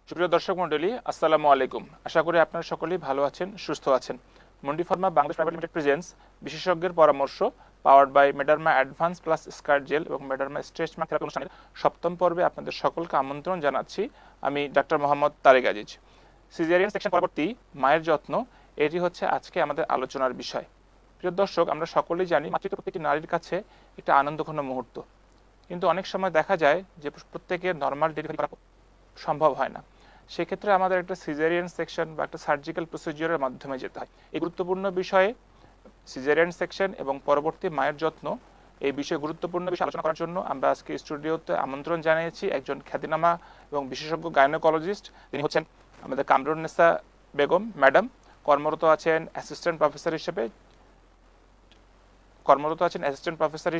সুপ্রিয় দর্শক মণ্ডলী, আসসালামু আলাইকুম। আশা করি আপনারা সকলেই ভালো আছেন, সুস্থ আছেন। Mundi pharma Bangladesh private limited presents বিশেষজ্ঞের পরামর্শ powered by Mederma advance plus scar gel এবং মেডারমা স্ট্রেচ মার্ক থেরাপি অনুষ্ঠানের সপ্তম পর্বে আপনাদের সকলকে আমন্ত্রণ জানাচ্ছি। আমি doctor Mohammad Tarek Aziz. Caesarean section পরবর্তী মায়ের যত্ন, এটি হচ্ছে আজকে আমাদের আলোচনার বিষয়। প্রিয় দর্শক, আমরা সকলেই জানি মাতৃত্ব প্রত্যেকটি নারীর কাছে একটা আনন্দঘন মুহূর্ত, কিন্তু অনেক সময় দেখা যায় যে প্রত্যেকের নর্মাল ডেলিভারি করা সম্ভব হয় না। সেক্ষেত্রে আমাদের একটা সিজারিয়ান সেকশন বা একটা সার্জিক্যাল প্রসিজিওরের মাধ্যমে যেতে হয়। এই গুরুত্বপূর্ণ বিষয়ে সিজারিয়ান সেকশন এবং পরবর্তী মায়ের যত্ন, এই বিষয়ে গুরুত্বপূর্ণ বিষয়ে আলোচনা করার জন্য আমরা আজকে স্টুডিওতে আমন্ত্রণ জানিয়েছি একজন খ্যাতিনামা এবং বিশেষজ্ঞ গাইনোকোলজিস্ট। তিনি হচ্ছেন আমাদের কামরুন্নেসা বেগম ম্যাডাম। কর্মরত আছেন অ্যাসিস্ট্যান্ট প্রফেসর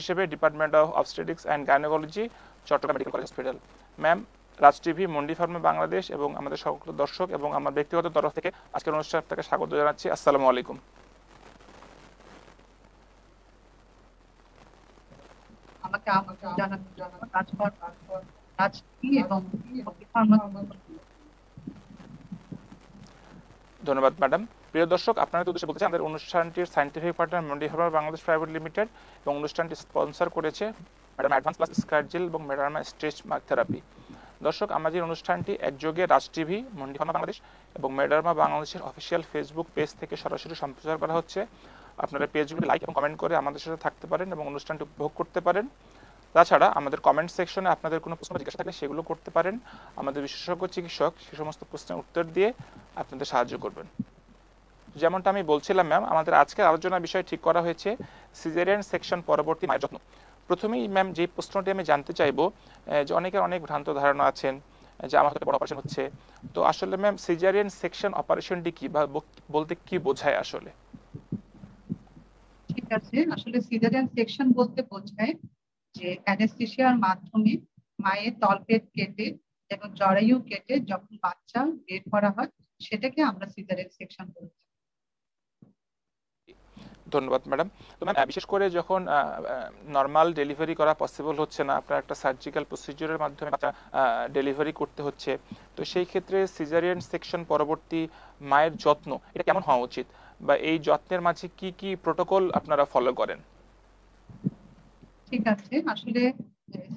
হিসেবে department of obstetrics and gynaecology, Chattogram medical college hospital. Ma'am, Raj TV, Mundi pharma Bangladesh এবং আমাদের সকল দর্শক এবং আমার ব্যক্তিগত তরফ থেকে আজকের অনুষ্ঠান আপনাকে স্বাগত জানাচ্ছি। আসসালামু আলাইকুম। আমাকে আমন্ত্রণ জানানোর জন্য রাজ টিভি এবং মন্ডি ফার্মা। ধন্যবাদ ম্যাডাম। প্রিয় দর্শক, আপনাদের উদ্দেশ্যে বলতে চাই, আমাদের অনুষ্ঠানটির scientific partner Mundi pharma Bangladesh private limited এবং অনুষ্ঠানটি স্পন্সর করেছে Mederma advance plus scar gel এবং ম্যাডারমা স্ট্রেচ মার্ক থেরাপি। দর্শক, আমাদের অনুষ্ঠানটি একযোগে Raj TV, Mundi pharma Bangladesh এবং মেডারমা বাংলাদেশের অফিসিয়াল ফেসবুক পেজ থেকে সরাসরি সম্প্রচার করা হচ্ছে। আপনারা পেজগুলি লাইক এবং কমেন্ট করে আমাদের সাথে থাকতে পারেন এবং অনুষ্ঠানটি উপভোগ করতে পারেন। তাছাড়া আমাদের কমেন্ট সেকশনে আপনাদের কোনো প্রশ্ন জিজ্ঞাসা থাকলে সেগুলো করতে পারেন। আমাদের বিশেষজ্ঞ চিকিৎসক সে সমস্ত প্রশ্নের উত্তর দিয়ে আপনাদের সাহায্য করবেন। যেমনটা আমি বলছিলাম ম্যাম, আমাদের আজকের আলোচনার বিষয় ঠিক করা হয়েছে সিজারিয়ান সেকশন পরবর্তী মায়ের যত্ন। প্রথমেই ম্যাম যে প্রশ্নটি আমি জানতে চাইবো, যে অনেকের অনেক ভ্রান্ত ধারণা আছেন যে আমার হয়তো বড় অপারেশন হচ্ছে, তো আসলে ম্যাম সিজারিয়ান সেকশন অপারেশনটি কি বা বলতে কি বোঝায় আসলে? ঠিক আছে, আসলে সিজারিয়ান সেকশন বলতে বোঝায় যে অ্যানেস্থেসিয়ার মাধ্যমে মায়ের তলপেট কেটে এবং জরায়ু কেটে যখন বাচ্চা বের করা হয় সেটাকে আমরা সিজারিয়ান সেকশন বলি। ধন্যবাদ ম্যাডাম। তো ম্যাম, বিশেষ করে যখন নর্মাল ডেলিভারি করা পসিবল হচ্ছে না, আপনার একটা সার্জিক্যাল প্রসিজিওরের মাধ্যমে বাচ্চা ডেলিভারি করতে হচ্ছে, তো সেই ক্ষেত্রে সিজারিয়ান সেকশন পরবর্তী মায়ের যত্ন এটা কেমন হওয়া উচিত, বা এই যত্নের মাঝে কি কি প্রোটোকল আপনারা ফলো করেন? ঠিক আছে, আসলে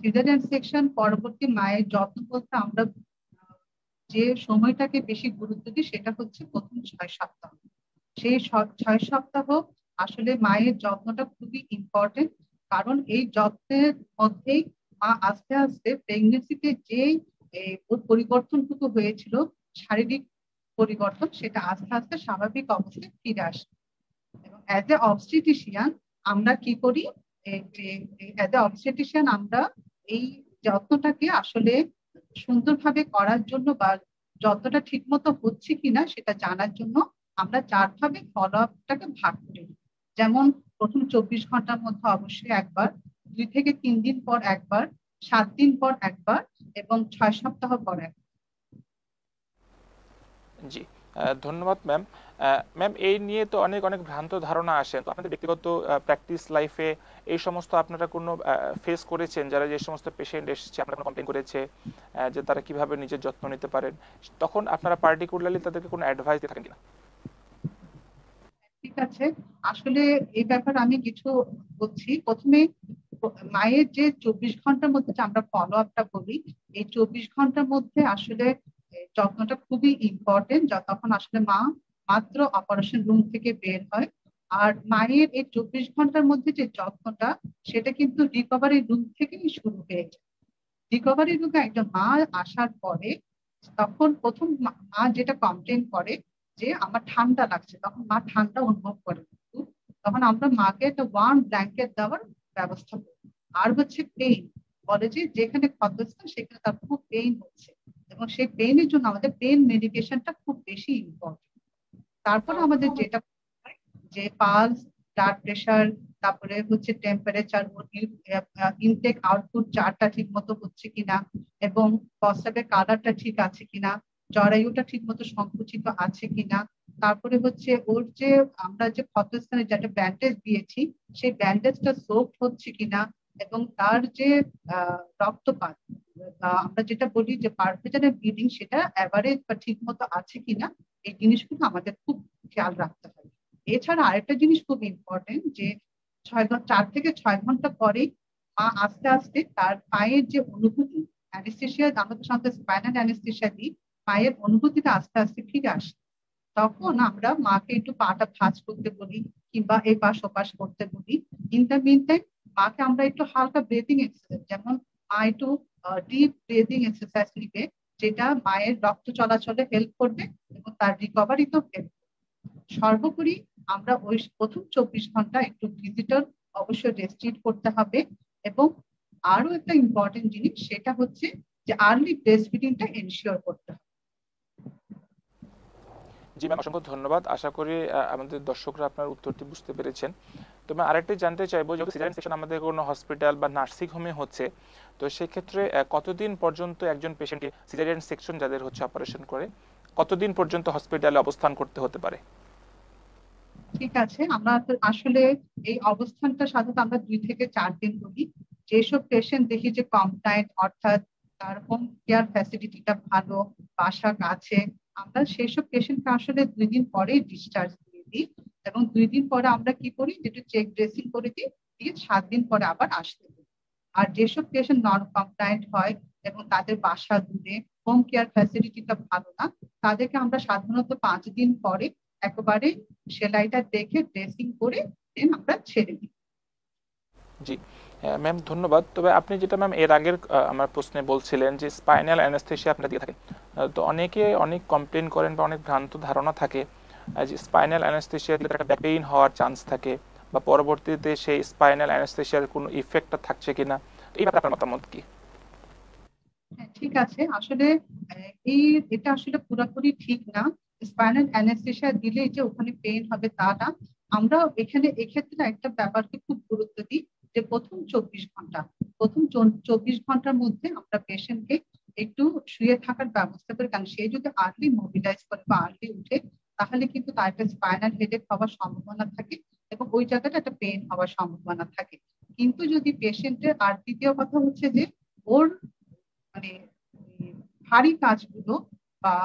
সিজারিয়ান সেকশন পরবর্তী মায়ের যত্ন বলতে আমরা যে সময়টাকে বেশি গুরুত্ব দিই সেটা হচ্ছে প্রথম 6 সপ্তাহ। সেই 6 সপ্তাহ আসলে মায়ের যত্নটা খুবই ইম্পর্টেন্ট, কারণ এই যত্নের মধ্যেই মা আস্তে আস্তে প্রেগনেন্সিতে যে ওর পরিবর্তনটুকু হয়েছিল, শারীরিক পরিবর্তন, সেটা আস্তে আস্তে স্বাভাবিক অবস্থায় ফিরে আসে। এবং অ্যাজ এ অবস্টেটিশিয়ান আমরা কি করি, অ্যাজ এ অবস্টেটিশিয়ান আমরা এই যত্নটাকে আসলে সুন্দরভাবে করার জন্য বা যত্নটা ঠিক মতো হচ্ছে কিনা সেটা জানার জন্য আমরা 4 ভাবে ফলো আপটাকে ভাগ করি। যেমন প্রথম 24 ঘন্টার মধ্যে অবশ্যই একবার, 2 থেকে 3 দিন পর একবার, 7 দিন পর একবার এবং 6 সপ্তাহ পর একবার। জি, ধন্যবাদ ম্যাম। ম্যাম, এই নিয়ে তো অনেক অনেক ভ্রান্ত ধারণা আসে, তো আপনাদের ব্যক্তিগত প্র্যাকটিস লাইফে এই সমস্ত আপনারা কোনো ফেস করেছেন, যারা যে সমস্ত পেশেন্ট এসেছে আপনারা কোনো কমপ্লেন করেছে যে তারা কিভাবে নিজের যত্ন নিতে পারেন, তখন আপনারা পার্টিকুলারলি তাদেরকে কোনো অ্যাডভাইস দিয়ে থাকেন কিনা? ঠিক আছে, আসলে এই ব্যাপারে আমি কিছু বলছি। প্রথমে মায়ের যে 24 ঘন্টার মধ্যে যে আমরা ফলো আপটা করি, এই 24 ঘন্টার মধ্যে আসলে যত্নটা খুবই ইম্পর্টেন্ট, তখন আসলে মা মাত্র অপারেশন রুম থেকে বের হয়। আর মায়ের এই 24 ঘন্টার মধ্যে যে যত্নটা, সেটা কিন্তু রিকভারি রুম থেকেই শুরু হয়ে যায়। রিকভারি রুমে একজন মা আসার পরে তখন প্রথম মা যেটা কমপ্লেন করে যে আমার ঠান্ডা লাগছে, তখন মা ঠান্ডা অনুভব করে, তখন আমরা মাকে একটা ওয়ার্ম ব্ল্যাঙ্কেট দেওয়ার ব্যবস্থা করি। আর হচ্ছে পেইন, বলে যে যেখানে ক্ষতস্থান সেখানে তার খুব পেইন হচ্ছে এবং সেই পেইনের জন্য আমাদের পেইন মেডিকেশনটা খুব বেশি ইম্পর্টেন্ট। তারপরে আমাদের যেটা যে পালস, ব্লাড প্রেশার, তারপরে হচ্ছে টেম্পারেচার, ইনটেক আউটপুট চারটা ঠিক মতো হচ্ছে কিনা এবং প্রস্রাবের কালারটা ঠিক আছে কিনা, জরায়ুটা ঠিক মতো সংকুচিত আছে কিনা, তারপরে হচ্ছে ওর যে আমরা যে ক্ষতস্থানে যেটা ব্যান্ডেজ দিয়েছি সেই ব্যান্ডেজটা সোফট হচ্ছে কিনা, এবং তার যে রক্তপাত আমরা যেটা বলি যে পারফেশনের ব্লিডিং সেটা অ্যাভারেজ বা ঠিক মতো আছে কিনা, এই জিনিসগুলো আমাদের খুব খেয়াল রাখতে হবে। এছাড়া আরেকটা জিনিস খুব ইম্পর্টেন্ট যে 4 থেকে 6 ঘন্টা পরেই মা আস্তে আস্তে তার পায়ের যে অনুভূতি, অ্যানেস্থেসিয়া আমরা তো সাধারণত স্পাইনাল অ্যানেস্থেসিয়া দিই, পায়ের অনুভূতিটা আস্তে আস্তে ফিরে আসে। তখন আমরা মাকে একটু পাটা ভাঁজ করতে বলি কিংবা এপাশ ওপাশ করতে বলি। ইন দ্য মিন টাইম মাকে আমরা একটু হালকা ব্রেদিং এক্সারসাইজ, যেমন মা একটু ডিপ ব্রেদিং এক্সারসাইজ নিবে, যেটা মায়ের রক্ত চলাচলে হেল্প করবে এবং তার রিকভারিতেও হেল্প করবে। সর্বোপরি আমরা ওই প্রথম 24 ঘন্টা একটু ভিজিটর অবশ্যই রেস্ট্রিক্ট করতে হবে। এবং আরো একটা ইম্পর্টেন্ট জিনিস সেটা হচ্ছে যে আর্লি ব্রেস্ট ফিডিংটা এনশিওর করতে হবে। জি ম্যাম, অসংখ্য ধন্যবাদ। আশা করি আমাদের দর্শকরা আপনার উত্তরটি বুঝতে পেরেছেন। তো ম্যাম আরেকটি জানতে চাইবো, যেহেতু সিজারিয়ান সেকশন আমাদের কোনো হসপিটাল বা নার্সিং হোমে হচ্ছে, তো সেক্ষেত্রে কতদিন পর্যন্ত একজন পেশেন্টকে সিজারিয়ান সেকশন যাদের হচ্ছে অপারেশন করে কতদিন পর্যন্ত হসপিটালে অবস্থান করতে হতে পারে? ঠিক আছে, আমরা আসলে এই অবস্থানটা সাধারণত আমরা 2 থেকে 4 দিন বলি। যেসব পেশেন্ট দেখি যে কমপ্লায়েন্ট, অর্থাৎ তার হোম কেয়ার ফ্যাসিলিটিটা ভালো, বাসা কাছে, আমরা সেসব পেশেন্টকে আসলে 2 দিন পরেই ডিসচার্জ দিয়ে দিই। এবং 2 দিন পরে আমরা কি করি, যেটা চেক ড্রেসিং করে দিই, দিয়ে 7 দিন পরে আবার আসতে দিই। আর যেসব পেশেন্ট নন কমপ্লায়েন্ট হয় এবং তাদের বাসা দূরে, হোম কেয়ার ফ্যাসিলিটিটা ভালো না, তাদেরকে আমরা সাধারণত 5 দিন পরে একেবারে সেলাইটা দেখে ড্রেসিং করে দেন আমরা ছেড়ে দিই। জি ম্যাম, ধন্যবাদ। তবে আপনি যেটা ম্যাম এর আগের আমার প্রশ্নে বলছিলেন যে স্পাইনাল অ্যানেস্থেসিয়া আপনারা দিয়ে থাকেন, তো অনেকে অনেক কমপ্লেন করেন বা অনেক ভ্রান্ত ধারণা থাকে যে স্পাইনাল অ্যানেস্থেসিয়া দিলে একটা ব্যাক পেইন হওয়ার চান্স থাকে বা পরবর্তীতে সেই স্পাইনাল অ্যানেস্থেসিয়ার কোনো ইফেক্টটা থাকছে কিনা, এই ব্যাপারে আপনার মতামত কি? হ্যাঁ, ঠিক আছে। আসলে এই এটা আসলে পুরোপুরি ঠিক না। স্পাইনাল অ্যানেস্থেসিয়া দিলে যে ওখানে পেইন হবে তা না। আমরা এখানে এক্ষেত্রে একটা ব্যাপারকে খুব গুরুত্ব দিই যে প্রথম 24 ঘন্টার মধ্যে আমরা পেশেন্টকে একটু শুয়ে থাকার ব্যবস্থা করি, কারণ সে যদি আর্লি মোবিলাইজ করে বা আর্লি উঠে, তাহলে কিন্তু তার একটা স্পাইনাল হেডেক হওয়ার সম্ভাবনা থাকে এবং ওই জায়গাটা একটা পেইন হওয়ার সম্ভাবনা থাকে। কিন্তু যদি পেশেন্টের, আর দ্বিতীয় কথা হচ্ছে যে ওর মানে ভারী কাজগুলো বা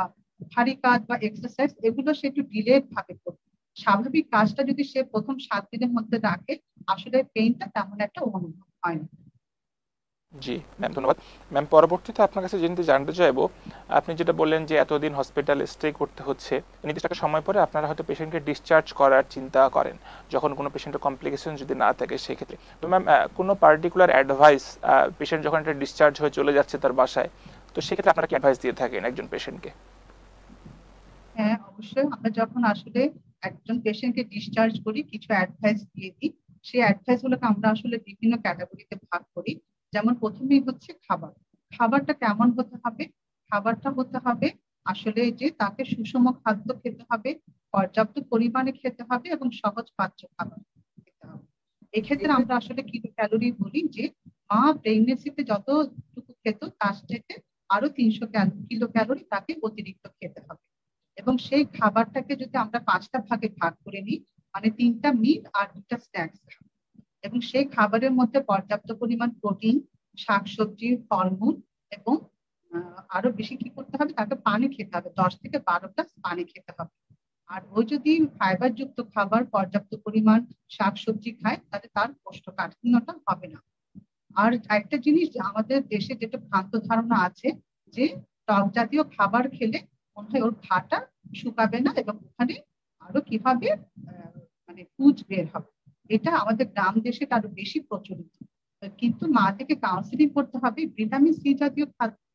ভারী কাজ বা এক্সারসাইজ এগুলো সে একটু ডিলেড ভাবে করবে। স্বাভাবিক কাজটা যদি সে প্রথম 7 দিনের মধ্যে রাখে, আসলে পেইনটা তেমন একটা অনুভব হয় না। জি ম্যাম, ধন্যবাদ। ম্যাম পরবর্তীতে আপনার কাছে জানতে চাইবো, আপনি যেটা বললেন যে এতদিন হসপিটাল স্টে করতে হচ্ছে, নির্দিষ্ট একটা সময় পরে আপনারা হয়তো পেশেন্টকে ডিসচার্জ করার চিন্তা করেন যখন কোনো পেশেন্টের কমপ্লিকেশন যদি না থাকে সেক্ষেত্রে। তো ম্যাম কোনো পার্টিকুলার অ্যাডভাইস, পেশেন্ট যখন একটা ডিসচার্জ হয়ে চলে যাচ্ছে তার বাসায়, তো সেক্ষেত্রে আপনারা কি অ্যাডভাইস দিয়ে থাকেন একজন পেশেন্টকে? হ্যাঁ, অবশ্যই। আমরা যখন আসলে একজন পেশেন্টকে ডিসচার্জ করি, কিছু অ্যাডভাইস দিয়ে দিই। সেই অ্যাডভাইস গুলোকে আমরা আসলে বিভিন্ন ক্যাটাগরিতে ভাগ করি। যেমন প্রথমেই হচ্ছে খাবার। খাবারটা কেমন হতে হবে? খাবারটা হতে হবে আসলে যে তাকে সুষম খাদ্য খেতে হবে, পর্যাপ্ত পরিমাণে খেতে হবে এবং সহজ পাচ্য খাবার খেতে হবে। এক্ষেত্রে আমরা আসলে কিলো ক্যালোরি বলি যে মা প্রেগনেন্সিতে যতটুকু খেত তার থেকে আরো 300 কিলো ক্যালোরি তাকে অতিরিক্ত খেতে হবে। এবং সেই খাবারটাকে যদি আমরা 5টা ভাগে ভাগ করে নিই, মানে 3টা মিট আর 2টা স্ন্যাক্স, এবং সেই খাবারের মধ্যে পর্যাপ্ত পরিমাণ প্রোটিন, শাকসবজি, ফলমূল এবং আরো বেশি কি করতে হবে, তাকে পানি খেতে হবে, 10 থেকে 12 গ্লাস পানি খেতে হবে। আর ও যদি ফাইবার যুক্ত খাবার পর্যাপ্ত পরিমাণ শাকসবজি খায়, তাহলে তার কোষ্ঠকাঠিন্যটা হবে না। আর একটা জিনিস যে আমাদের দেশে যেটা ভ্রান্ত ধারণা আছে যে টক জাতীয় খাবার খেলে মনে হয় ওর ঘাটা শুকাবে না এবং ওখানে আরো কিভাবে মানে পুঁজ বের হবে। এটা আমাদের গ্রাম দেশে আরো বেশি প্রচলিত। কিন্তু মা থেকে কাউন্সিলিং করতে হবে, ভিটামিন সি জাতীয়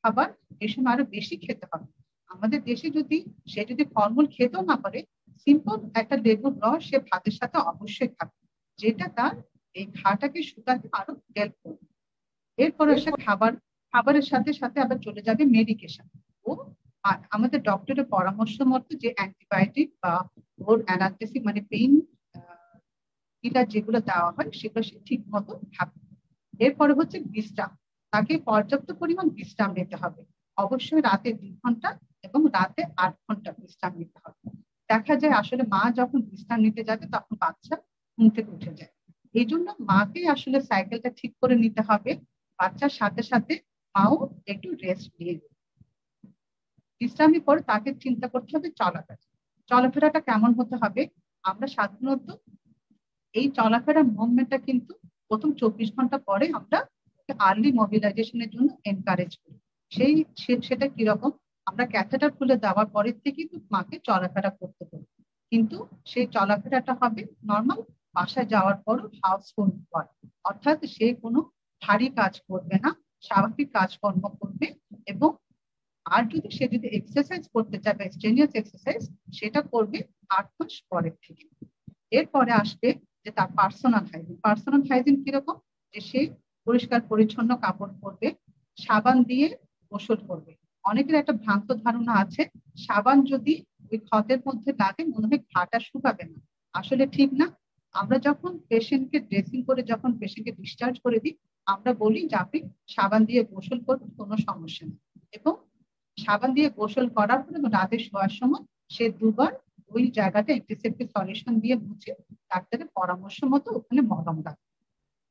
খাবার এই সময় আরো বেশি খেতে হবে। আমাদের দেশে সে যদি ফলমূল খেতেও না পারে, সিম্পল একটা লেবুর রস সে ভাতের সাথে অবশ্যই খাবে, যেটা তার এই ঘাটাকে শুকাতে আরো হেল্প করবে। এরপরে সে খাবারের সাথে সাথে আবার চলে যাবে মেডিকেশন। ও আমাদের ডক্টরের পরামর্শ মতো যে অ্যান্টিবায়োটিক বা ওর অ্যানালজেসিক মানে পেইন কিলার যেগুলো দেওয়া হয় সেগুলো সে ঠিক মতো খাবে। এরপরে হচ্ছে বিশ্রাম। তাকে পর্যাপ্ত পরিমাণ বিশ্রাম নিতে হবে। অবশ্যই রাতে 2 ঘন্টা এবং রাতে 8 ঘন্টা বিশ্রাম নিতে হবে। দেখা যায় আসলে মা যখন বিশ্রাম নিতে যাবে তখন বাচ্চা ঘুম থেকে উঠে যায়। এই জন্য মাকে আসলে সাইকেলটা ঠিক করে নিতে হবে, বাচ্চার সাথে সাথে মাও একটু রেস্ট নিয়ে বিশ্রামের পর তাকে চিন্তা করতে হবে চলাফেরা। চলাফেরাটা কেমন হতে হবে? আমরা সাধারণত এই চলাফেরার মুভমেন্টটা কিন্তু প্রথম 24 ঘন্টা পরে আমরা আর্লি মোবিলাইজেশনের জন্য এনকারেজ করি। সেটা কিরকম? আমরা ক্যাথেটার খুলে দেওয়ার পরের থেকে মাকে চলাফেরা করতে পারি, কিন্তু সেই চলাফেরাটা হবে নর্মাল বাসায় যাওয়ার পরও হাউস হোল্ড ওয়ার্ক, অর্থাৎ সে কোনো ভারী কাজ করবে না, স্বাভাবিক কাজকর্ম করবে। এবং আর সে যদি এক্সারসাইজ করতে চায় বা স্ট্রেনিয়াস এক্সারসাইজ, সেটা করবে 8 মাস পরের থেকে। এরপরে আসবে যে তার পার্সোনাল হাইজিন। পার্সোনাল হাইজিন কিরকম? যে সে পরিষ্কার পরিচ্ছন্ন কাপড় পরবে, সাবান দিয়ে গোসল করবে। অনেকের একটা ভ্রান্ত ধারণা আছে সাবান যদি ওই ক্ষতের মধ্যে লাগে মনে হয় ঘাটা শুকাবে না, আসলে ঠিক না। আমরা যখন পেশেন্টকে ড্রেসিং করে যখন পেশেন্টকে ডিসচার্জ করে দিই, আমরা বলি যে আপনি সাবান দিয়ে গোসল করবেন, কোনো সমস্যা নেই। এবং সাবান দিয়ে গোসল করার পর এবং রাতে শোয়ার সময় সে 2বার ওই জায়গাটা অ্যান্টিসেপ্টিক সলিউশন দিয়ে মুছে ডাক্তারের পরামর্শ মতো ওখানে মলম রাখবে।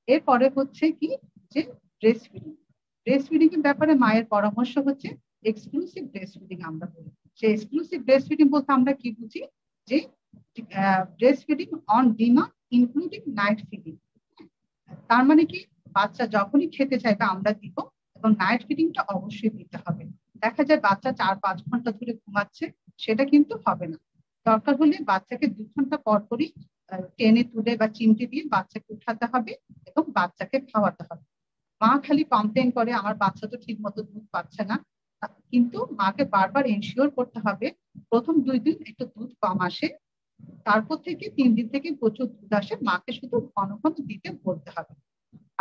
এরপরে হচ্ছে কি যে ব্রেস্ট ফিডিং। ব্রেস্ট ফিডিং এর ব্যাপারে মায়ের পরামর্শ হচ্ছে এক্সক্লুসিভ ব্রেস্ট ফিডিং আমরা বলি। সেই এক্সক্লুসিভ ব্রেস্ট ফিডিং বলতে আমরা কি বুঝি? যে breast feeding on demand including night feeding. তার মানে কি বাচ্চা যখনই খেতে চাইবে আমরা দিব, এবং নাইট ফিডিংটা অবশ্যই দিতে হবে। দেখা যায় বাচ্চা 4-5 ঘন্টা ধরে ঘুমাচ্ছে, সেটা কিন্তু হবে না। দরকার হলে বাচ্চাকে 2 ঘন্টা পর পরই টেনে তুলে বা চিমটি দিয়ে বাচ্চাকে উঠাতে হবে এবং বাচ্চাকে খাওয়াতে হবে। মা খালি কমপ্লেন করে আমার বাচ্চা তো ঠিক মতো দুধ পাচ্ছে না, কিন্তু মাকে বারবার এনশিওর করতে হবে প্রথম 2 দিন একটু দুধ কম আসে, তারপর থেকে 3 দিন থেকে প্রচুর দুধ আসে, মাকে শুধু ঘন ঘন দিতে বলতে হবে।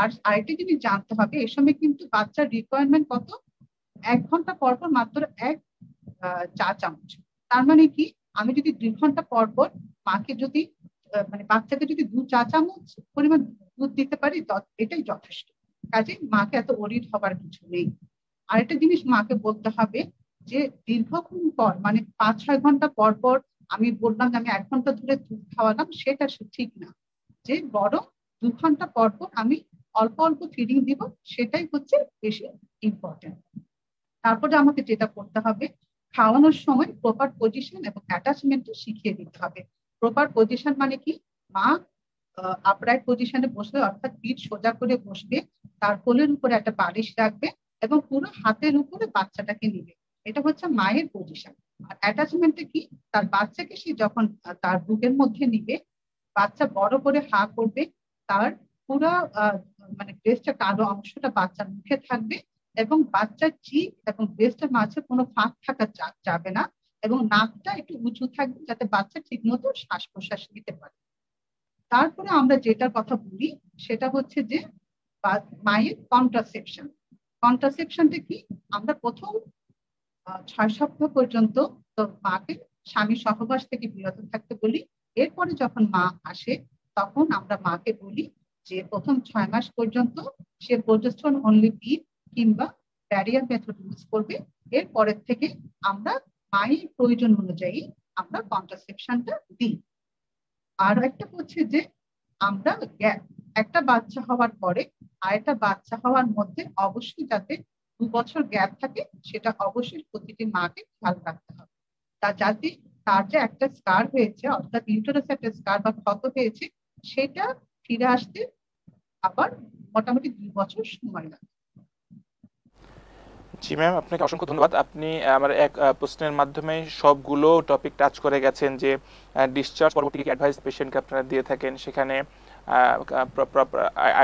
আর আরেকটা জিনিস জানতে হবে, এই সময় কিন্তু বাচ্চার রিকোয়ারমেন্ট কত? 1 ঘন্টা পর পর মাত্র 1 চা চামচ। তার মানে কি আমি যদি 2 ঘন্টা পর পর মাকে যদি মানে বাচ্চাকে যদি 2 চা চামচ পরিমাণ দুধ দিতে পারি এটাই যথেষ্ট। কাজে মাকে এত ওরিড হবার কিছু নেই। আরেকটা জিনিস মাকে বলতে হবে যে দীর্ঘক্ষণ পর মানে 5-6 ঘন্টা পর পর আমি বললাম যে আমি 1 ঘন্টা ধরে দুধ খাওয়ালাম, সেটা ঠিক না। যে বরং 2 ঘন্টা পর পর আমি অল্প অল্প ফিডিং দিব, সেটাই হচ্ছে বেশি ইম্পর্টেন্ট। তারপরে আমাকে যেটা করতে হবে, খাওয়ানোর সময় প্রপার পজিশন এবং অ্যাটাচমেন্টটা শিখিয়ে দিতে হবে। প্রপার পজিশন মানে কি? মা আপরাইট পজিশনে বসবে, অর্থাৎ পিঠ সোজা করে বসবে, তার কোলের উপরে একটা বালিশ রাখবে এবং পুরো হাতের উপরে বাচ্চাটাকে নিবে। এটা হচ্ছে মায়ের পজিশন। আর অ্যাটাচমেন্টে কি? তার বাচ্চাকে সে যখন তার বুকের মধ্যে নিবে, বাচ্চা বড় করে হা করবে, তার পুরো মানে ব্রেস্টের কালো অংশটা বাচ্চার মুখে থাকবে এবং বাচ্চার চিক এবং ব্রেস্টের মাঝে কোনো ফাঁক থাকা যাবে না, এবং নাকটা একটু উঁচু থাকবে যাতে বাচ্চা ঠিক মতো শ্বাস প্রশ্বাস নিতে পারে। তারপরে আমরা যেটার কথা বলি সেটা হচ্ছে যে মায়ের কন্ট্রাসেপশন। কন্ট্রাসেপশনটা কি? আমরা প্রথম 6 সপ্তাহ পর্যন্ত তো মাকে স্বামী সহবাস থেকে বিরত থাকতে বলি। এরপরে যখন মা আসে তখন আমরা মাকে বলি যে প্রথম 6 মাস পর্যন্ত সে প্রোজেস্টেরন অনলি পিল কিংবা ব্যারিয়ার মেথড ইউজ করবে। এরপরের থেকে আমরা মায়ের প্রয়োজন অনুযায়ী আমরা কন্ট্রাসেপশনটা দিই। আর একটা হচ্ছে যে আমরা একটা বাচ্চা হওয়ার পরে আরেকটা বাচ্চা হওয়ার মধ্যে অবশ্যই যাতে 2 বছর গ্যাপ থাকে, সেটা অবশ্যই প্রতিটি মাকে খেয়াল রাখতে হবে। তা যাতে তার যে একটা স্কার হয়েছে, অর্থাৎ ইউটেরাসে একটা স্কার বা ক্ষত হয়েছে, সেটা ফিরে আসতে আবার মোটামুটি 2 বছর সময় লাগে। জি ম্যাম, আপনাকে অসংখ্য ধন্যবাদ। আপনি আমার এক প্রশ্নের মাধ্যমে সবগুলো টপিক টাচ করে গেছেন, যে ডিসচার্জ পরবর্তী কি অ্যাডভাইস পেশেন্টকে আপনারা দিয়ে থাকেন, সেখানে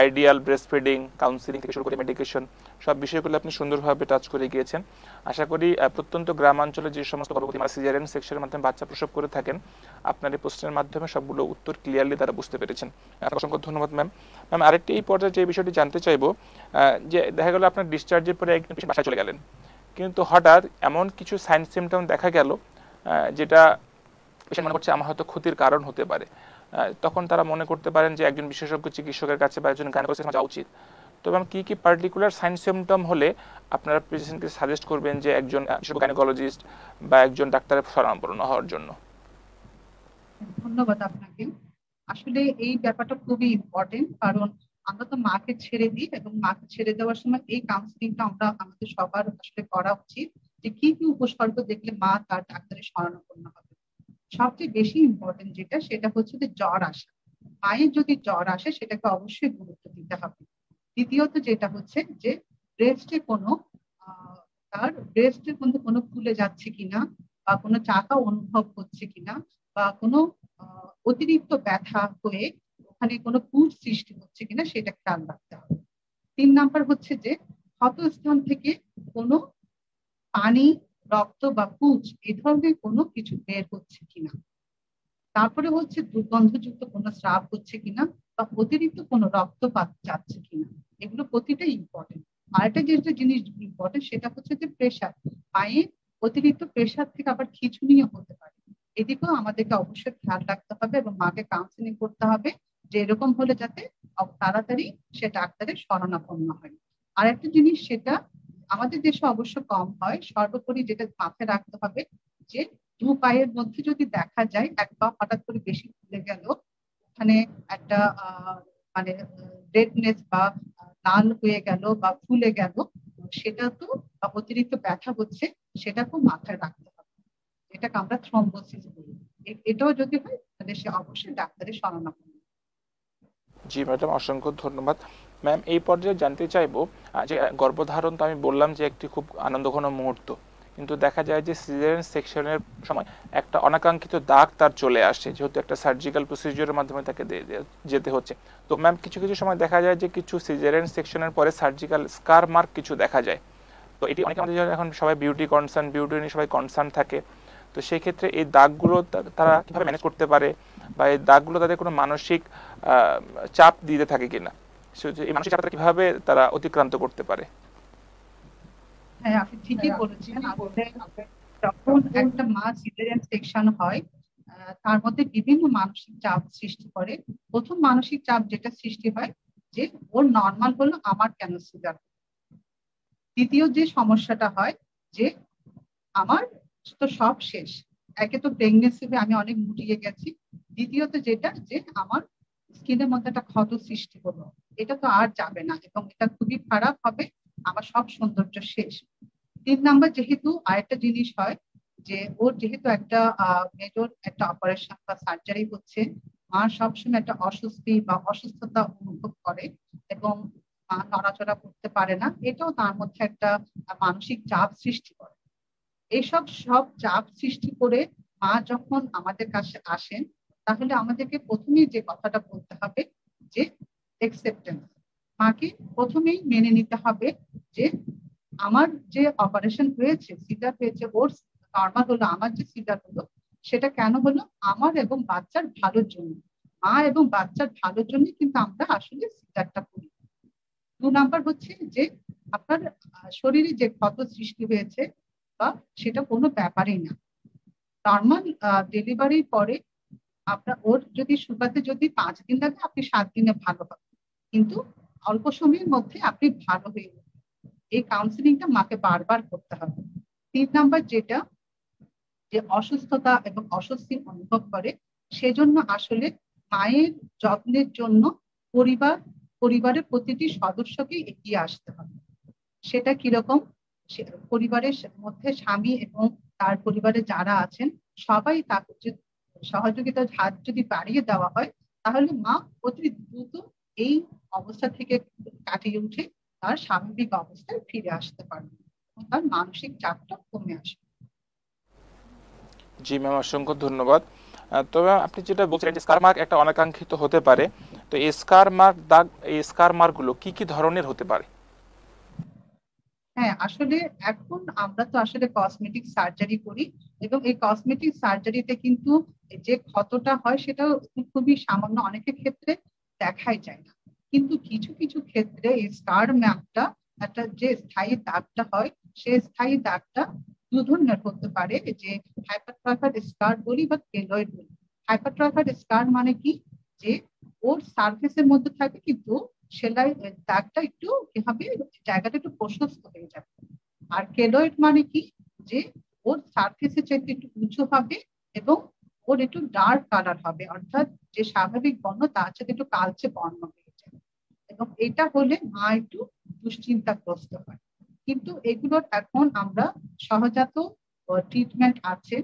আইডিয়াল ব্রেস্ট ফিডিং, কাউন্সিলিং থেকে শুরু করে মেডিকেশন, সব বিষয়গুলো আপনি সুন্দরভাবে টাচ করে গিয়েছেন। আশা করি প্রত্যন্ত গ্রামাঞ্চলে যে সমস্ত গর্ভবতী মারা সিজারিয়ান সেকশনের মাধ্যমে বাচ্চা প্রসব করে থাকেন, আপনার এই প্রশ্নের মাধ্যমে সবগুলো উত্তর ক্লিয়ারলি তারা বুঝতে পেরেছেন। আপনাকে অসংখ্য ধন্যবাদ ম্যাম। ম্যাম, আরেকটি এই পর্যায়ে যে বিষয়টি জানতে চাইবো, যে দেখা গেল আপনার ডিসচার্জের পরে একদিন পেশেন্ট বাসায় চলে গেলেন, কিন্তু হঠাৎ এমন কিছু সাইন সিমটম দেখা গেল যেটা পেশেন্ট মনে করছে আমার হয়তো ক্ষতির কারণ হতে পারে। তখন তারা মনে করতে পারেন যে একজন বিশেষজ্ঞ চিকিৎসকের কাছে বা একজন গাইনোকোলজিস্টের যাওয়া উচিত। তো ম্যাম, কি কি পার্টিকুলার সাইন সিমটম হলে আপনারা পেশেন্টকে সাজেস্ট করবেন যে একজন বিশেষজ্ঞ গাইনোকোলজিস্ট বা একজন ডাক্তারের শরণাপন্ন হওয়ার জন্য? ধন্যবাদ আপনাকে। আসলে এই ব্যাপারটা খুবই ইম্পর্টেন্ট, কারণ আমরা তো মাকে ছেড়ে দিই, এবং মাকে ছেড়ে দেওয়ার সময় এই কাউন্সিলিংটা আমরা আমাদের সবার আসলে করা উচিত, যে কি কি উপসর্গ দেখলে মা তার ডাক্তারের শরণাপন্ন হবে। সবচেয়ে বেশি ইম্পর্টেন্ট যেটা, সেটা হচ্ছে যে জ্বর আসা। মায়ের যদি জ্বর আসে সেটাকে অবশ্যই গুরুত্ব দিতে হবে। দ্বিতীয়ত যেটা হচ্ছে যে ব্রেস্টে কোনো আহ, তার ব্রেস্টের মধ্যে কোনো ফুলে যাচ্ছে কিনা, বা কোনো চাকা অনুভব হচ্ছে কিনা, বা কোনো অতিরিক্ত ব্যথা হয়ে ওখানে কোনো পুঁজ সৃষ্টি হচ্ছে কিনা সেটা খেয়াল রাখতে হবে। 3 নাম্বার হচ্ছে যে ক্ষতস্থান থেকে কোনো পানি, রক্ত বা পুঁজ এই ধরনের কোনো কিছু বের হচ্ছে কিনা। তারপরে হচ্ছে দুর্গন্ধযুক্ত কোনো স্রাব হচ্ছে কিনা, বা অতিরিক্ত কোনো রক্তপাত যাচ্ছে কিনা। এগুলো প্রতিটাই ইম্পর্টেন্ট। আরেকটা যেটা জিনিস ইম্পর্টেন্ট সেটা হচ্ছে যে প্রেশার। মায়ের অতিরিক্ত প্রেশার থেকে আবার খিঁচুনিও হতে পারে। এদিকেও আমাদেরকে অবশ্যই খেয়াল রাখতে হবে এবং মাকে কাউন্সিলিং করতে হবে, যে এরকম হলে যাতে তাড়াতাড়ি সে ডাক্তারের শরণাপন্ন হয়। আর একটা জিনিস, সেটা আমাদের দেশে অবশ্য কম হয়, সর্বোপরি যেটা মাথায় রাখতে হবে, যে দু পায়ের মধ্যে যদি দেখা যায় এক পা হঠাৎ করে বেশি ফুলে গেল, ওখানে একটা মানে রেডনেস বা লাল হয়ে গেল বা ফুলে গেল, সেটা তো অতিরিক্ত ব্যথা হচ্ছে, সেটাকেও মাথায় রাখতে হবে। এটাকে আমরা থ্রম্বোসিস বলি। এটাও যদি হয় তাহলে সে অবশ্যই ডাক্তারের শরণাপন্ন। জি ম্যাডাম, অসংখ্য ধন্যবাদ। ম্যাম, এই পর্যায়ে জানতে চাইবো যে গর্ভধারণ তো আমি বললাম যে একটি খুব আনন্দঘন মুহূর্ত, কিন্তু দেখা যায় যে সিজারিয়ান সেকশনের সময় একটা অনাকাঙ্ক্ষিত দাগ তার চলে আসে, যেহেতু একটা সার্জিক্যাল প্রসিজিওরের মাধ্যমে তাকে যেতে হচ্ছে। তো ম্যাম, কিছু কিছু সময় দেখা যায় যে কিছু সিজারিয়ান সেকশনের পরে সার্জিক্যাল স্কার মার্ক কিছু দেখা যায়। তো এটি অনেকে আমাদের এখন সবাই বিউটি নিয়ে সবাই কনসার্ন থাকে। তো সেই ক্ষেত্রে এই দাগগুলো তারা কিভাবে ম্যানেজ করতে পারে, বা এই দাগগুলো তাদের কোনো মানসিক চাপ দিতে থাকে কিনা, এই মানসিক চাপটা কিভাবে তারা অতিক্রান্ত করতে পারে? হ্যাঁ, আপনি ঠিকই বলেছেন। আসলে যখন একটা মা সিজারিয়ান সেকশন হয়, তার মধ্যে বিভিন্ন মানসিক চাপ সৃষ্টি করে। প্রথম মানসিক চাপ যেটা সৃষ্টি হয়, যে ওর নর্মাল হলো, আমার কেন সিজার। দ্বিতীয় যে সমস্যাটা হয়, যে আমার তো সব শেষ। একে তো প্রেগনেন্সি আমি অনেক মুটিয়ে গেছি, দ্বিতীয়ত যেটা, যে আমার স্কিনের মধ্যে একটা ক্ষত সৃষ্টি হলো, এটা তো আর যাবে না এবং এটা খুবই খারাপ হবে, আমার সব সৌন্দর্য শেষ। 3 নাম্বার, যেহেতু আরেকটা জিনিস হয়, যে ওর যেহেতু একটা মেজর একটা অপারেশন বা সার্জারি হচ্ছে, মা সবসময় একটা অস্বস্তি বা অসুস্থতা অনুভব করে, এবং মা নড়াচড়া করতে পারে না, এটাও তার মধ্যে একটা মানসিক চাপ সৃষ্টি করে। এইসব সব চাপ সৃষ্টি করে মা যখন আমাদের কাছে আসেন, তাহলে আমাদেরকে প্রথমেই যে কথাটা বলতে হবে, যে একসেপ্টেন্স। মাকে প্রথমেই মেনে নিতে হবে, যে আমার যে অপারেশন হয়েছে, সিজার হয়েছে, ওর নর্মাল হলো, আমার যে সিজার হলো সেটা কেন হলো, আমার এবং বাচ্চার ভালোর জন্য। মা এবং বাচ্চার ভালোর জন্য কিন্তু আমরা আসলে সিজারটা করি। 2 নাম্বার হচ্ছে যে আপনার শরীরে যে ক্ষত সৃষ্টি হয়েছে, বা সেটা কোনো ব্যাপারই না। নর্মাল ডেলিভারির পরে আপনার ওর যদি শুকাতে যদি 5 দিন লাগে, আপনি 7 দিনে ভালো হবে, কিন্তু অল্প সময়ের মধ্যে আপনি ভালো হয়ে যাবেন। এই কাউন্সিলিংটা মাকে বারবার করতে হবে। 3 নাম্বার যেটা, যে অসুস্থতা এবং অস্বস্তি অনুভব করে, সেজন্য আসলে মায়ের যত্নের জন্য পরিবার পরিবারের প্রতিটি সদস্যকে এগিয়ে আসতে হবে। সেটা কিরকম, পরিবারের মধ্যে স্বামী এবং তার পরিবারে যারা আছেন সবাই তাকে সহযোগিতার হাত যদি বাড়িয়ে দেওয়া হয়, তাহলে মা অতি দ্রুত এই অবস্থা থেকে কাটিয়ে উঠে তার স্বাভাবিক অবস্থায় ফিরে আসতে পারবে এবং তার মানসিক চাপটা কমে আসবে। জি ম্যাম, অসংখ্য ধন্যবাদ। তবে আপনি যেটা বলছিলেন যে স্কার মার্ক একটা অনাকাঙ্ক্ষিত হতে পারে, তো এই স্কার মার্ক দাগ, এই স্কার মার্কগুলো কি কি ধরনের হতে পারে? হ্যাঁ, আসলে এখন আমরা তো আসলে কসমেটিক সার্জারি করি, এবং এই কসমেটিক সার্জারিতে কিন্তু যে ক্ষতটা হয় সেটা খুবই সামান্য, অনেকের ক্ষেত্রে দেখাই যায় না। কিন্তু কিছু কিছু ক্ষেত্রে এই স্কার ম্যাপটা, একটা যে স্থায়ী দাগটা হয়, সেই স্থায়ী দাগটা 2 ধরনের হতে পারে, যে হাইপারট্রফাইড স্কার বলি বা কেলয়েড বলি। হাইপারট্রফাইড স্কার মানে কি, যে ওর সার্ফেসের মধ্যে থাকে, কিন্তু সেলাই দাগটা একটু কি হবে, জায়গাটা একটু প্রশস্ত হয়ে যাবে। আর কেলয়েড মানে কি, যে ওর সার্ফেসের চাইতে একটু উঁচু হবে এবং ওর একটু ডার্ক কালার হবে, অর্থাৎ যে স্বাভাবিক বর্ণ তার সাথে একটু কালচে বর্ণ হয়ে যায়, এবং এটা হলে মা একটু দুশ্চিন্তাগ্রস্ত হয়। কিন্তু এগুলোর এখন আমরা সহজাত ট্রিটমেন্ট আছে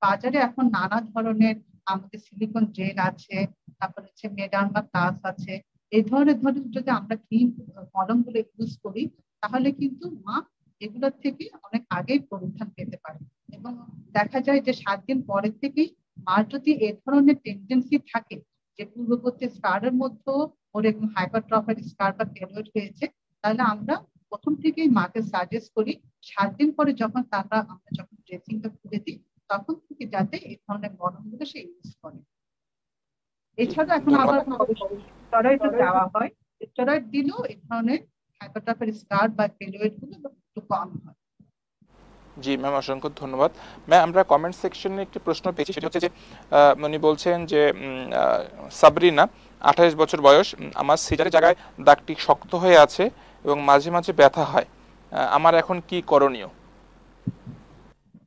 বাজারে, এখন নানা ধরনের আমাদের সিলিকন জেল আছে, তারপর হচ্ছে মেডার্মা প্লাস আছে। এই ধরনের যদি আমরা ক্রিম মলম গুলো ইউজ করি তাহলে কিন্তু মা এগুলোর থেকে অনেক আগেই পরিত্রাণ পেতে পারে। এবং দেখা যায় যে 7 দিন পরের থেকেই মার যদি এ ধরনের টেন্ডেন্সি থাকে যে পূর্ববর্তী স্কারের মধ্যেও ওর এরকম হাইপারট্রফিক স্কার বা কেলোয়েড হয়েছে, তাহলে আমরা প্রথম থেকেই মাকে সাজেস্ট করি 7 দিন পরে আমরা যখন ড্রেসিংটা খুলে দিই তখন থেকে যাতে এই ধরনের মলমগুলো সে ইউজ করে। জি, এছাড়া এখন ধন্যবাদ। আবার স্টেরয়েড দেওয়া হয়, স্টেরয়েড দিলেও এই ধরনের হাইপারট্রফিক স্কার বা কেলোয়েড গুলো একটু কম হয়। জি ম্যাম, অসংখ্য ধন্যবাদ। ম্যাম, আমরা কমেন্ট সেকশনে একটি প্রশ্ন পেয়েছি, সেটা হচ্ছে যে উনি বলছেন যে সাবরিনা, 28 বছর বয়স, আমার সিজারের জায়গায় দাগটি শক্ত হয়ে আছে এবং মাঝে মাঝে ব্যথা হয়, আমার এখন কি করণীয়?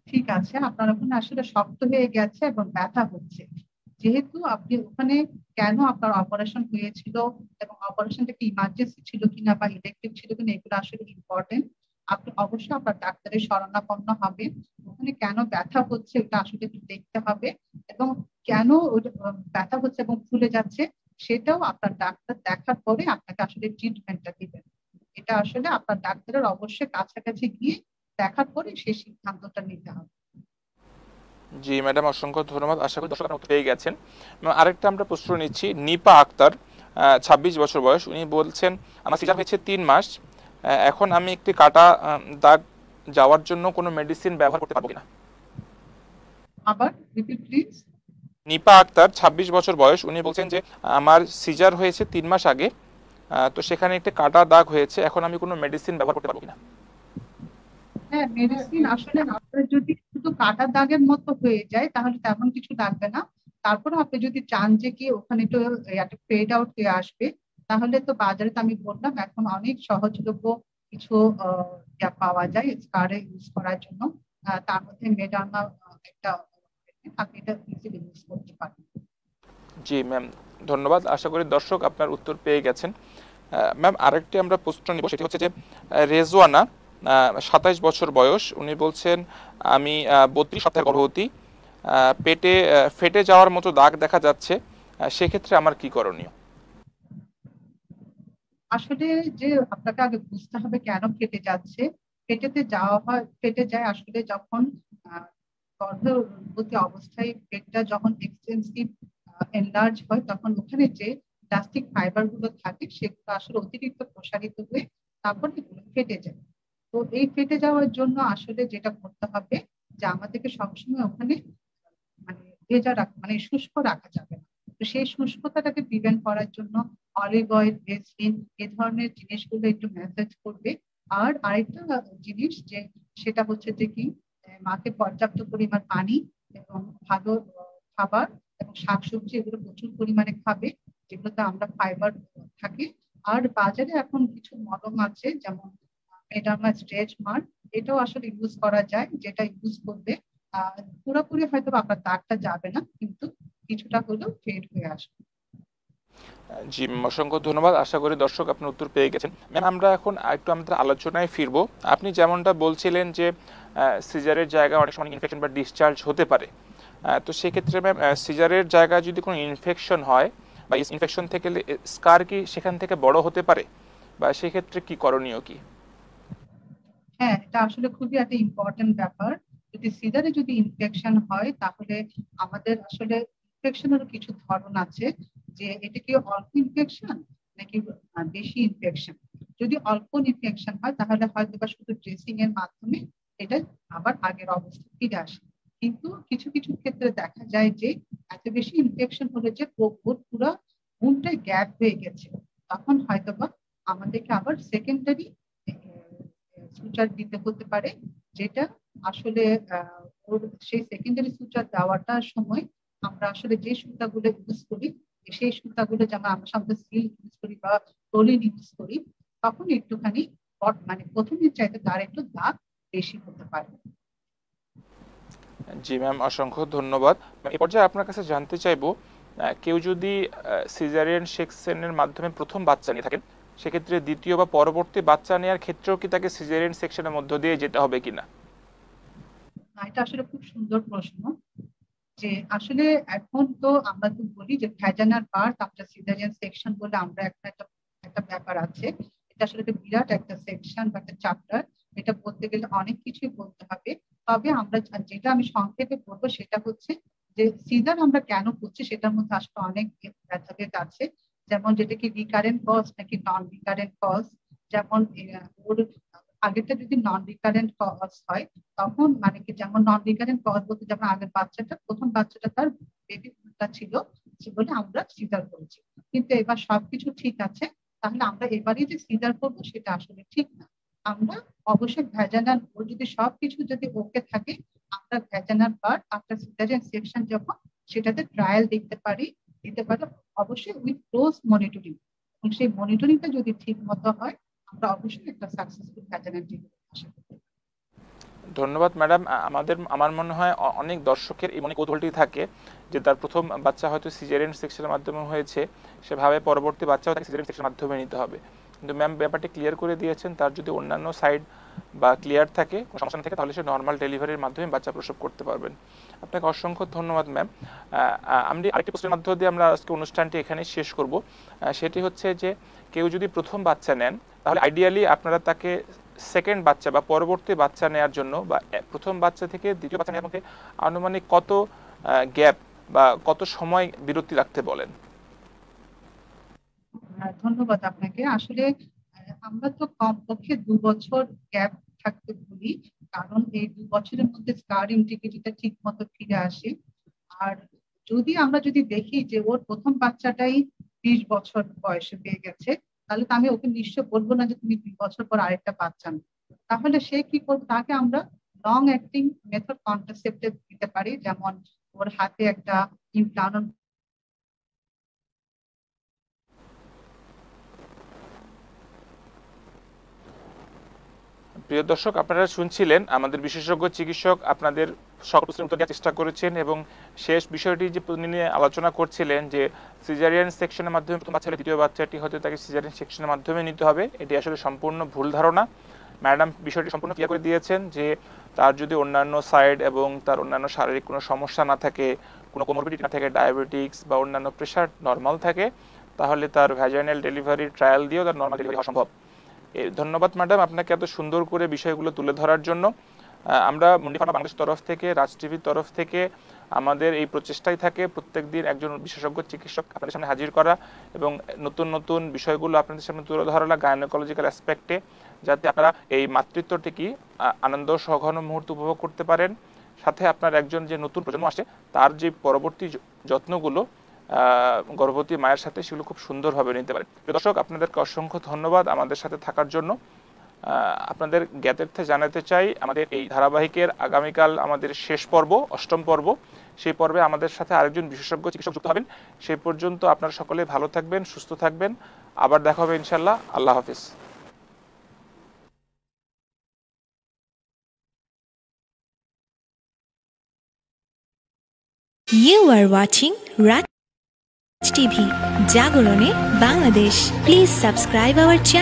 ঠিক আছে, আপনার ওখানে আসলে শক্ত হয়ে গেছে এবং ব্যথা হচ্ছে, যেহেতু আপনি ওখানে কেন আপনার অপারেশন হয়েছিল এবং অপারেশনটা কি ইমার্জেন্সি ছিল কিনা বা ইলেকটিভ ছিল কিনা এগুলো আসলে ইম্পর্টেন্ট। আপনি অবশ্যই আপনার ডাক্তারের শরণাপন্ন হবে, ওখানে কেন ব্যথা হচ্ছে এটা আসলে একটু দেখতে হবে, এবং কেন ব্যথা হচ্ছে এবং ফুলে যাচ্ছে সেটাও আপনার ডাক্তার দেখার পরে আপনাকে আসলে ট্রিটমেন্টটা দিবেন। এটা আসলে আপনার ডাক্তারের অবশ্যই কাছাকাছি গিয়ে দেখার পরে সেই সিদ্ধান্তটা নিতে হবে। জি ম্যাডাম, অসংখ্য ধন্যবাদ। আশা করি দর্শক আপনারা পেয়ে গেছেন। আরেকটা আমরা প্রশ্ন নিচ্ছি, নিপা আক্তার, 26 বছর বয়স, উনি বলছেন আমার সিজার হয়েছে 3 মাস, এখন আমি একটি কাটা দাগ যাওয়ার জন্য কোনো মেডিসিন ব্যবহার করতে পারবো কিনা? আবার রিপিট প্লিজ। নিপা আক্তার, 26 বছর বয়স, উনি বলছেন যে আমার সিজার হয়েছে 3 মাস আগে, তো সেখানে একটি কাটা দাগ হয়েছে, এখন আমি কোনো মেডিসিন ব্যবহার করতে পারবো কিনা? হ্যাঁ, মেডিসিন আসলে আপনার যদি শুধু কাটা দাগের মতো হয়ে যায় তাহলে তেমন কিছু লাগবে না। তারপরে আপনি যদি চান যে কি ওখানে একটু একটা ফেড আউট হয়ে আসবে, তাহলে তো বাজারে তো আমি বললাম এখন অনেক সহজলভ্য কিছু পাওয়া যায় স্কারে ইউজ করার জন্য। তার মধ্যে মেডার্মা একটা, আপনি এটা ইজিলি ইউজ করতে পারেন। জি ম্যাম, ধন্যবাদ। আশা করি দর্শক আপনার উত্তর পেয়ে গেছেন। ম্যাম, আরেকটি আমরা প্রশ্ন নিব, সেটি হচ্ছে যে রেজওয়ানা, 27 বছর বয়স, উনি বলছেন আমি 32 সপ্তাহের গর্ভবতী, পেটে ফেটে যাওয়ার মতো দাগ দেখা যাচ্ছে, সেক্ষেত্রে আমার কি করণীয়? আসলে যে আপনাকে আগে বুঝতে হবে কেন ফেটে যাচ্ছে। ফেটে যায় আসলে যখন আহ, গর্ভবতী অবস্থায় পেটটা যখন এক্সটেন্সিভ এনলার্জ হয় তখন ওখানে যে প্লাস্টিক ফাইবার গুলো থাকে সেগুলো আসলে অতিরিক্ত প্রসারিত হয়ে তারপর এগুলো ফেটে যায়। তো এই ফেটে যাওয়ার জন্য আসলে যেটা করতে হবে যে আমাদেরকে সবসময় ওখানে মানে ভেজা রাখা মানে শুষ্ক রাখা যাবে না। তো সেই শুষ্কতাটাকে প্রিভেন্ট করার জন্য অলিভ অয়েল, ভেসলিন এ ধরনের জিনিসগুলো একটু ম্যাসাজ করবে। আর আরেকটা জিনিস যে সেটা হচ্ছে যে কি মাকে পর্যাপ্ত পরিমাণ পানি এবং ভালো খাবার এবং শাকসবজি এগুলো প্রচুর পরিমাণে খাবে, যেগুলোতে আমরা ফাইবার থাকে। আর বাজারে এখন কিছু মলম আছে যেমন মেডার্মা স্ট্রেচ মার্ক, এটাও আসলে ইউজ করা যায়, যেটা ইউজ করবে পুরোপুরি হয়তো আপনার দাগটা যাবে না কিন্তু কিছুটা হলেও ফেড হয়ে আসবে। জি ম্যাম, অসংখ্য ধন্যবাদ। আশা করি দর্শক আপনার উত্তর পেয়ে গেছেন। ম্যাম, আমরা এখন একটু আমাদের আলোচনায় ফিরবো। আপনি যেমনটা বলছিলেন যে সিজারের জায়গায় অনেক সময় ইনফেকশন বা ডিসচার্জ হতে পারে, তো সেক্ষেত্রে ম্যাম সিজারের জায়গায় যদি কোনো ইনফেকশন হয় বা ইনফেকশন থেকে স্কার কি সেখান থেকে বড় হতে পারে, বা সেক্ষেত্রে কি করণীয় কি? হ্যাঁ, এটা আসলে খুবই একটা ইম্পর্টেন্ট ব্যাপার। যদি সিজারে যদি ইনফেকশন হয় তাহলে আমাদের আসলে ইনফেকশনেরও কিছু ধরন আছে, যে এটা কি অল্প ইনফেকশন নাকি বেশি ইনফেকশন। যদি অল্প ইনফেকশন হয় তাহলে হয়তো বা শুধু ড্রেসিং এর মাধ্যমে এটা আবার আগের অবস্থা ফিরে আসে। কিন্তু কিছু কিছু ক্ষেত্রে দেখা যায় যে এত বেশি ইনফেকশন হলে যে পুরো মুখটাই গ্যাপ হয়ে গেছে, তখন হয়তো বা আমাদেরকে আবার সেকেন্ডারি সুচার দিতে হতে পারে, যেটা আসলে ওর সেই সেকেন্ডারি সুচার দেওয়াটার সময় আমরা আসলে যে সুতাগুলো ইউজ করি সেই সুতাগুলো যেমন আমরা সাধারণত সিল্ক ইউজ করি বা টলিন ইউজ করি, তখন একটুখানি প্রথমের চাইতে তার একটু দাগ বেশি হতে পারে। জি ম্যাম, অসংখ্য ধন্যবাদ। এই পর্যায়ে আপনার কাছে জানতে চাইবো, কেউ যদি সিজারিয়ান সেকশনের মাধ্যমে প্রথম বাচ্চা নিয়ে থাকেন, সেক্ষেত্রে দ্বিতীয় বা পরবর্তী বাচ্চা নেওয়ার ক্ষেত্রেও কি তাকে সিজারিয়ান সেকশনের মধ্য দিয়ে যেতে হবে কিনা? এটা আসলে খুব সুন্দর প্রশ্ন। যে আসলে এখন তো আমরা তো বলি যে vaginal birth after caesarean section বলে আমরা একটা ব্যাপার আছে। এটা আসলে একটা বিরাট একটা সেকশন বা একটা চ্যাপ্টার। এটা বলতে গেলে অনেক কিছুই বলতে হবে। তবে আমরা যেটা আমি সংক্ষেপে বলবো সেটা হচ্ছে যে সিজার আমরা কেন করছি সেটার মধ্যে আসলে অনেক ভেদাভেদ আছে। যেমন যেটা কি রিকারেন্ট কজ নাকি নন রিকারেন্ট কজ। যেমন ওর আগেরটা যদি নন রিকারেন্ট কজ হয় তখন মানে কি, যেমন নন রিকারেন্ট কজ বলতে যেমন আগের প্রথম বাচ্চাটা তার বেবিটা ছিল বলে আমরা সিজার করেছি, কিন্তু এবার সবকিছু ঠিক আছে, তাহলে আমরা এবারই যে সিজার করবো সেটা আসলে ঠিক না। আমরা অবশ্যই ভ্যাজানাল, ওর যদি সবকিছু যদি ওকে থাকে, আমরা vaginal birth after caesarean section যখন সেটাতে ট্রায়াল দিতে পারি, অবশ্যই উইথ ক্লোজ মনিটরিং। সেই মনিটরিংটা যদি ঠিক মতো হয় আমরা অবশ্যই একটা সাকসেসফুল ভ্যাজানাল ডেলিভারি আশা করতে পারি। ধন্যবাদ ম্যাডাম। আমার মনে হয় অনেক দর্শকের এই মনে কৌতূহলটি থাকে যে তার প্রথম বাচ্চা হয়তো সিজারিয়ান সেকশনের মাধ্যমে হয়েছে, সেভাবে পরবর্তী বাচ্চাও তাকে সিজারিয়ান সেকশনের মাধ্যমে নিতে হবে। কিন্তু ম্যাম ব্যাপারটি ক্লিয়ার করে দিয়েছেন, তার যদি অন্যান্য সাইড বা ক্লিয়ার থাকে, কোনো সমস্যা না থাকে, তাহলে সে নর্মাল ডেলিভারির মাধ্যমে বাচ্চা প্রসব করতে পারবেন। আপনাকে অসংখ্য ধন্যবাদ ম্যাম। আমি আরেকটি প্রশ্নের মধ্য দিয়ে আমরা আজকে অনুষ্ঠানটি এখানে শেষ করব। সেটি হচ্ছে যে কেউ যদি প্রথম বাচ্চা নেন, তাহলে আইডিয়ালি আপনারা তাকে সেকেন্ড বাচ্চা বা পরবর্তী বাচ্চা নেওয়ার জন্য বা প্রথম বাচ্চা থেকে দ্বিতীয় বাচ্চা নেওয়ার মধ্যে আনুমানিক কত গ্যাপ বা কত সময় বিরতি রাখতে বলেন? ধন্যবাদ আপনাকে। আসলে আমরা তো কমপক্ষে 2 বছর গ্যাপ থাকতে বলি, কারণ এই 2 বছরের মধ্যে স্কার ইন্টিগ্রিটিটা ঠিক মতো ফিরে আসে। আর যদি দেখি যে ওর প্রথম বাচ্চাটাই 20 বছর বয়সে পেয়ে গেছে, তাহলে তো আমি ওকে নিশ্চয় বলবো না যে তুমি 2 বছর পর আরেকটা বাচ্চা নাও। তাহলে সে কি করবে, তাকে আমরা লং অ্যাক্টিং মেথড কন্ট্রাসেপ্টিভ দিতে পারি, যেমন ওর হাতে একটা ইমপ্লান্ট। প্রিয় দর্শক, আপনারা শুনছিলেন আমাদের বিশেষজ্ঞ চিকিৎসক আপনাদের সকল প্রশ্নের উত্তর দেওয়ার চেষ্টা করেছেন, এবং শেষ বিষয়টি যে নিয়ে আলোচনা করছিলেন যে সিজারিয়ান সেকশনের মাধ্যমে প্রথম বাচ্চা, দ্বিতীয় বাচ্চাটি হয়তো তাকে সিজারিয়ান সেকশনের মাধ্যমে নিতে হবে, এটি আসলে সম্পূর্ণ ভুল ধারণা। ম্যাডাম বিষয়টি সম্পূর্ণ ক্লিয়ার করে দিয়েছেন যে তার যদি অন্যান্য সাইড এবং তার অন্যান্য শারীরিক কোনো সমস্যা না থাকে, কোনো কোমরবিডিটি না থাকে, ডায়াবেটিক্স বা অন্যান্য প্রেশার নর্মাল থাকে, তাহলে তার ভ্যাজাইনাল ডেলিভারির ট্রায়াল দিয়েও তার নর্মাল ডেলিভারি হওয়া সম্ভব। ধন্যবাদ ম্যাডাম আপনাকে এত সুন্দর করে বিষয়গুলো তুলে ধরার জন্য। আমরা মুন্ডি ফার্মা বাংলাদেশ তরফ থেকে, রাজ টিভির তরফ থেকে আমাদের এই প্রচেষ্টাই থাকে প্রত্যেকদিন একজন বিশেষজ্ঞ চিকিৎসক আপনাদের সামনে হাজির করা এবং নতুন নতুন বিষয়গুলো আপনাদের সামনে তুলে ধরা গাইনোকোলজিক্যাল অ্যাসপেক্টে, যাতে আপনারা এই মাতৃত্বটিকে আনন্দ সঘন মুহূর্ত উপভোগ করতে পারেন, সাথে আপনার একজন যে নতুন প্রজন্ম আসে তার যে পরবর্তী যত্নগুলো গর্ভবতী মায়ের সাথে সেগুলো খুব সুন্দরভাবে নিতে পারেন। দর্শক, আপনাদেরকে অসংখ্য ধন্যবাদ আমাদের সাথে থাকার জন্য। আপনাদের জ্ঞাতার্থে জানাতে চাই আমাদের এই ধারাবাহিকের আগামীকাল আমাদের শেষ পর্ব, 8ম পর্ব। সেই পর্বে আমাদের সাথে আরেকজন বিশেষজ্ঞ চিকিৎসক যুক্ত হবেন। সেই পর্যন্ত আপনারা সকলে ভালো থাকবেন, সুস্থ থাকবেন। আবার দেখা হবে ইনশাল্লাহ। আল্লাহ হাফিজ। You are watching Raj TV, Jagorone, Bangladesh. Please subscribe our channel.